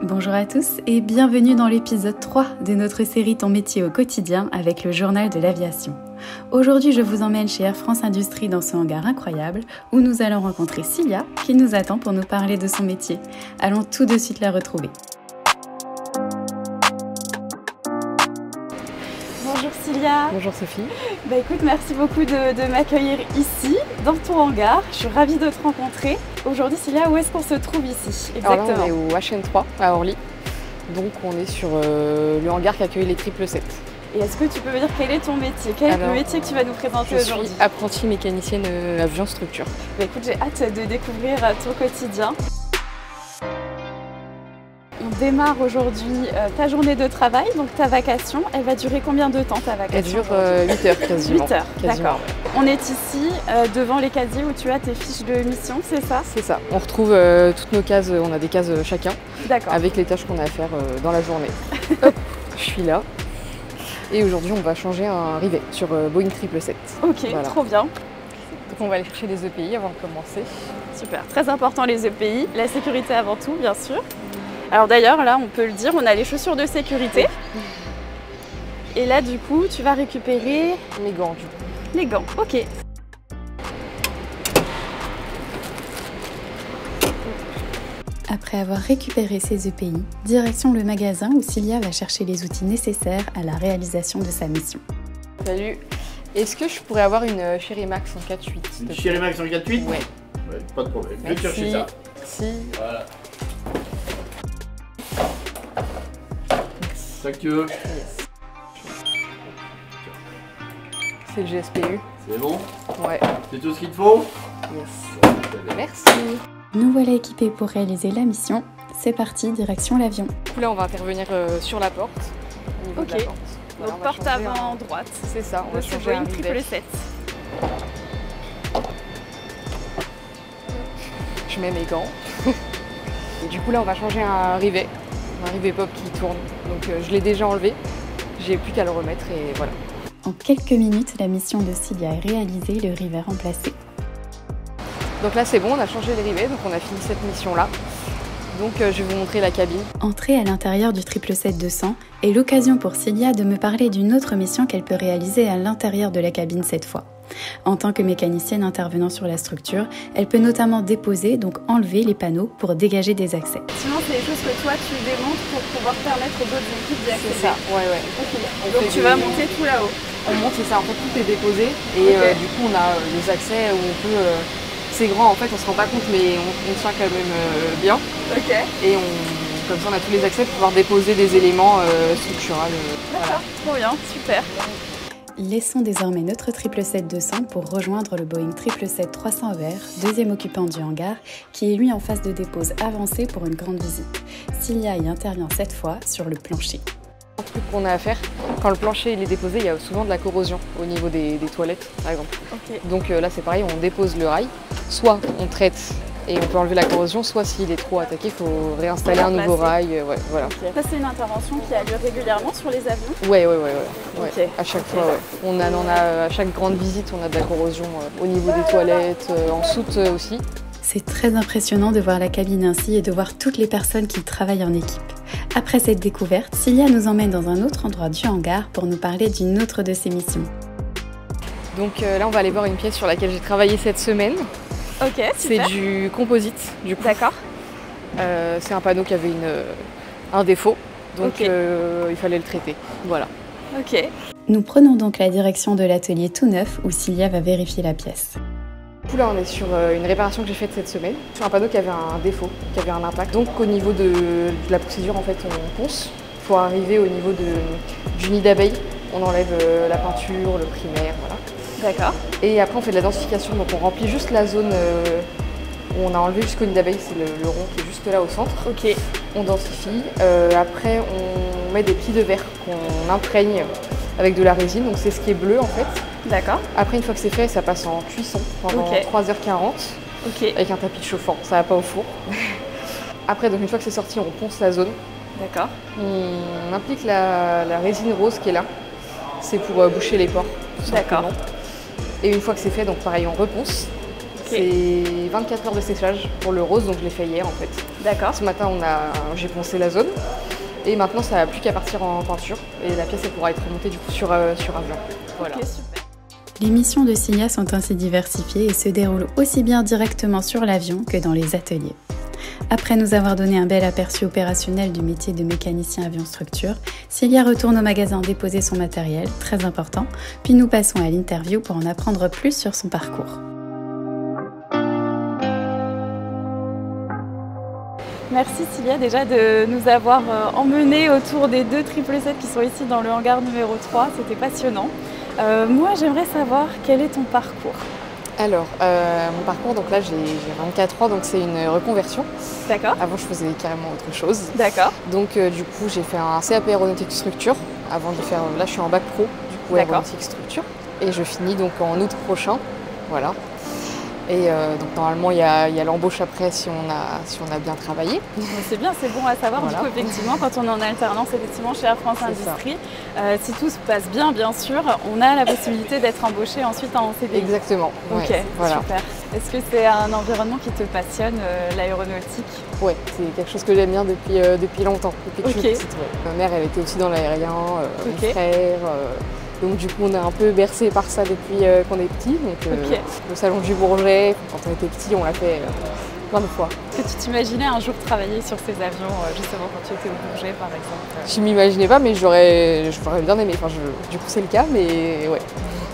Bonjour à tous et bienvenue dans l'épisode 3 de notre série Ton métier au quotidien avec le journal de l'aviation. Aujourd'hui, je vous emmène chez Air France Industrie dans ce hangar incroyable où nous allons rencontrer Cilia qui nous attend pour nous parler de son métier. Allons tout de suite la retrouver. Bonjour Cilia. Bonjour Sophie. Écoute, merci beaucoup de m'accueillir ici, dans ton hangar. Je suis ravie de te rencontrer. Aujourd'hui Cilia, où est-ce qu'on se trouve ici exactement? Alors là, on est au HN3 à Orly. Donc on est sur le hangar qui accueille les 777. Et est-ce que tu peux me dire quel est ton métier? Quel est le métier que tu vas nous présenter aujourd'hui? Je suis apprentie mécanicienne avion structure. Écoute, j'ai hâte de découvrir ton quotidien. On démarre aujourd'hui ta journée de travail, donc ta vacation. Elle va durer combien de temps ta vacation? Elle dure 8 heures quasiment. 8 heures, d'accord. On est ici devant les casiers où tu as tes fiches de mission, c'est ça? C'est ça. On retrouve toutes nos cases, on a des cases chacun, avec les tâches qu'on a à faire dans la journée. Hop, je suis là. Et aujourd'hui, on va changer un rivet sur Boeing 777. Ok, voilà. Trop bien. Donc on va aller chercher les EPI avant de commencer. Super, très important les EPI, la sécurité avant tout, bien sûr. Alors d'ailleurs, là, on peut le dire, on a les chaussures de sécurité. Et là, du coup, tu vas récupérer... mes gants, du coup. Les gants, ok. Après avoir récupéré ses EPI, direction le magasin où Cilia va chercher les outils nécessaires à la réalisation de sa mission. Salut. Est-ce que je pourrais avoir une Cherry Max en 4.8? Une Cherry Max en 4.8? Ouais. Ouais, pas de problème. Je vais chercher ça. Merci. Voilà. Thank you. Yes. C'est le GSPU. C'est bon? Ouais. C'est tout ce qu'il te faut? Yes. Merci. Nous voilà équipés pour réaliser la mission. C'est parti, direction l'avion. Du coup là on va intervenir sur la porte. Au niveau de la porte. Voilà, donc porte avant droite. C'est ça, on va changer un rivet. 777. Je mets mes gants. Et du coup là on va changer un rivet pop qui tourne. Donc je l'ai déjà enlevé. J'ai plus qu'à le remettre et voilà. En quelques minutes, la mission de Cilia est réalisée, le rivet remplacé. Donc là c'est bon, on a changé les rivets, donc on a fini cette mission-là. Donc je vais vous montrer la cabine. Entrer à l'intérieur du 777-200 est l'occasion pour Cilia de me parler d'une autre mission qu'elle peut réaliser à l'intérieur de la cabine cette fois. En tant que mécanicienne intervenant sur la structure, elle peut notamment déposer, donc enlever les panneaux pour dégager des accès. Sinon, c'est les choses que toi tu démontes pour pouvoir permettre aux autres équipes d'y accéder. C'est ça, ouais. Okay. Donc tu vas monter tout là-haut. On monte, c'est ça, en fait tout est déposé et du coup on a des accès où on peut... C'est grand en fait, on se rend pas compte mais on tient quand même bien. Ok. Et comme ça on a tous les accès pour pouvoir déposer des éléments structurels. D'accord, trop bien, super. Laissons désormais notre 777-200 pour rejoindre le Boeing 777-300ER, deuxième occupant du hangar, qui est lui en phase de dépose avancée pour une grande visite. Cilia y intervient cette fois sur le plancher. Un truc qu'on a à faire, quand le plancher il est déposé, il y a souvent de la corrosion au niveau des toilettes par exemple. Okay. Donc là c'est pareil, on dépose le rail, soit on traite et on peut enlever la corrosion, soit s'il est trop attaqué, il faut réinstaller un nouveau rail. Ouais, voilà. Okay. Ça c'est une intervention qui a lieu régulièrement sur les avions? Ouais. Okay. À chaque fois, ouais. On en a, à chaque grande visite, on a de la corrosion au niveau des toilettes, en soute aussi. C'est très impressionnant de voir la cabine ainsi et de voir toutes les personnes qui travaillent en équipe. Après cette découverte, Cilia nous emmène dans un autre endroit du hangar pour nous parler d'une autre de ses missions. Donc là, on va aller voir une pièce sur laquelle j'ai travaillé cette semaine. Ok, c'est du composite, du coup. D'accord. C'est un panneau qui avait un défaut, donc il fallait le traiter. Voilà. Ok. Nous prenons donc la direction de l'atelier tout neuf où Cilia va vérifier la pièce. Du coup là on est sur une réparation que j'ai faite cette semaine, sur un panneau qui avait un défaut, qui avait un impact. Donc au niveau de la procédure en fait on ponce pour arriver au niveau du nid d'abeille. On enlève la peinture, le primaire, voilà. D'accord. Et après on fait de la densification, donc on remplit juste la zone où on a enlevé jusqu'au nid d'abeille, c'est le rond qui est juste là au centre. Ok. On densifie, après on met des plis de verre qu'on imprègne avec de la résine, donc c'est ce qui est bleu en fait. D'accord. Après une fois que c'est fait, ça passe en cuisson pendant 3h40 avec un tapis chauffant, ça va pas au four. Après donc une fois que c'est sorti, on ponce la zone. D'accord. On implique la résine rose qui est là, c'est pour boucher les pores. D'accord. Et une fois que c'est fait, donc pareil on reponce. C'est 24 heures de séchage pour le rose, donc je l'ai fait hier en fait. D'accord. Ce matin, j'ai poncé la zone. Et maintenant, ça n'a plus qu'à partir en peinture. Et la pièce, elle pourra être remontée du coup sur avion. Voilà. Ok, super. Les missions de Cilia sont ainsi diversifiées et se déroulent aussi bien directement sur l'avion que dans les ateliers. Après nous avoir donné un bel aperçu opérationnel du métier de mécanicien avion structure, Cilia retourne au magasin déposer son matériel, très important, puis nous passons à l'interview pour en apprendre plus sur son parcours. Merci Cilia déjà de nous avoir emmenés autour des 2 777 qui sont ici dans le hangar numéro 3, c'était passionnant. Moi j'aimerais savoir quel est ton parcours. Alors, mon parcours, donc là j'ai 24 ans, donc c'est une reconversion. D'accord. Avant je faisais carrément autre chose. D'accord. Donc du coup j'ai fait un CAP aéronautique structure, avant de faire, là je suis en bac pro, du coup aéronautique structure. Et je finis donc en août prochain, voilà. Et donc normalement il y a l'embauche après si on a bien travaillé. C'est bien, c'est bon à savoir. Voilà. Du coup effectivement quand on est en alternance effectivement chez Air France Industrie, si tout se passe bien sûr, on a la possibilité d'être embauché ensuite en CDI. Exactement. Ok, ouais, voilà. Super. Est-ce que c'est un environnement qui te passionne, l'aéronautique? Oui, c'est quelque chose que j'aime bien depuis longtemps, depuis que je suis petite. Ouais. Ma mère elle était aussi dans l'aérien, mon frère. Donc du coup on est un peu bercé par ça depuis qu'on est petit. Donc le salon du Bourget, quand on était petit, on l'a fait plein de fois. Est-ce que tu t'imaginais un jour travailler sur ces avions, justement quand tu étais au Bourget par exemple? Je m'imaginais pas, mais j'aurais bien aimé. Enfin, du coup c'est le cas, mais ouais,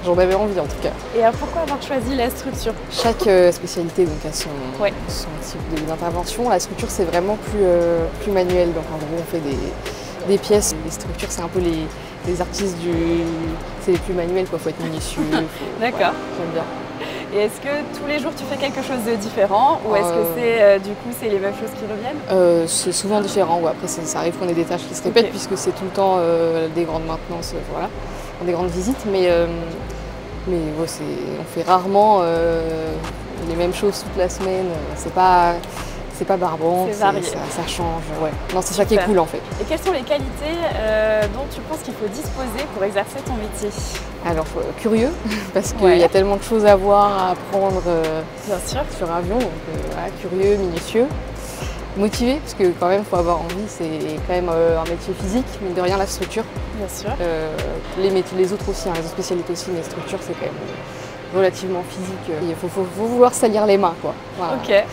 j'en avais envie en tout cas. Et pourquoi avoir choisi la structure? Chaque spécialité donc, a son type d'intervention. La structure c'est vraiment plus manuel. Donc en gros on fait des pièces. Les structures c'est un peu les artistes c'est les plus manuels quoi, faut être minutieux. D'accord. Voilà, j'aime bien. Et est-ce que tous les jours tu fais quelque chose de différent ou est-ce que c'est les mêmes choses qui reviennent? C'est souvent différent, ouais. Après ça arrive qu'on ait des tâches qui se répètent puisque c'est tout le temps des grandes maintenances, voilà, des grandes visites, mais ouais, on fait rarement les mêmes choses toute la semaine, c'est pas barbant, ça change, ouais. Non, c'est ça qui est cool en fait. Et quelles sont les qualités dont tu penses qu'il faut disposer pour exercer ton métier? Alors, curieux, parce qu'il y a tellement de choses à voir, à apprendre bien sûr. Sur avion, donc voilà, curieux, minutieux. Motivé, parce que quand même, il faut avoir envie, c'est quand même un métier physique, mine de rien, la structure. Bien sûr. Les autres aussi, les autres spécialités aussi, mais structure, c'est quand même relativement physique. Il faut vouloir salir les mains, quoi. Voilà. Ok.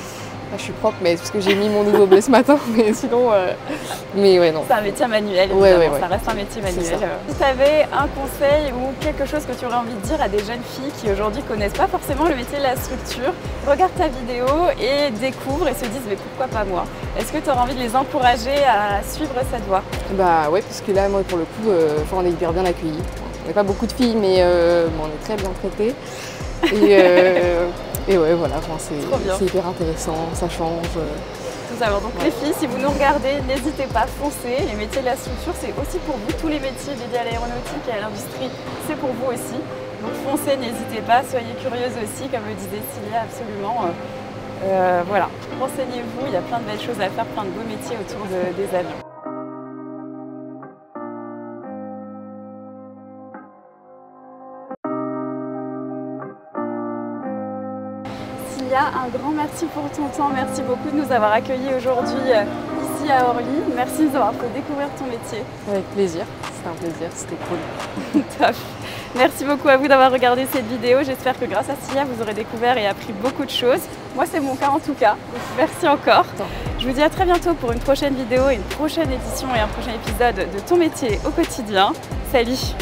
Là, je suis propre, mais c'est parce que j'ai mis mon nouveau bleu ce matin, mais sinon, mais ouais, non. C'est un métier manuel, évidemment, ça reste un métier manuel. Si tu avais un conseil ou quelque chose que tu aurais envie de dire à des jeunes filles qui aujourd'hui connaissent pas forcément le métier de la structure, regardent ta vidéo et découvrent et se disent mais pourquoi pas moi? Est-ce que tu aurais envie de les encourager à suivre cette voie? Bah ouais, parce que là, moi, pour le coup, on est hyper bien accueillis. On n'est pas beaucoup de filles, mais on est très bien traités. Et ouais, voilà, c'est hyper intéressant, ça change. Tout ça. Donc les filles, si vous nous regardez, n'hésitez pas, foncez. Les métiers de la structure, c'est aussi pour vous. Tous les métiers dédiés à l'aéronautique et à l'industrie, c'est pour vous aussi. Donc foncez, n'hésitez pas, soyez curieuses aussi, comme le disait Cilia, absolument. Voilà, renseignez-vous, il y a plein de belles choses à faire, plein de beaux métiers autour des avions. Un grand merci pour ton temps, merci beaucoup de nous avoir accueillis aujourd'hui ici à Orly. Merci de nous avoir fait découvrir ton métier. Avec plaisir, c'était un plaisir, c'était cool. Top. Merci beaucoup à vous d'avoir regardé cette vidéo. J'espère que grâce à Cilia, vous aurez découvert et appris beaucoup de choses. Moi, c'est mon cas en tout cas. Donc, merci encore. Je vous dis à très bientôt pour une prochaine vidéo, une prochaine édition et un prochain épisode de Ton métier au quotidien. Salut!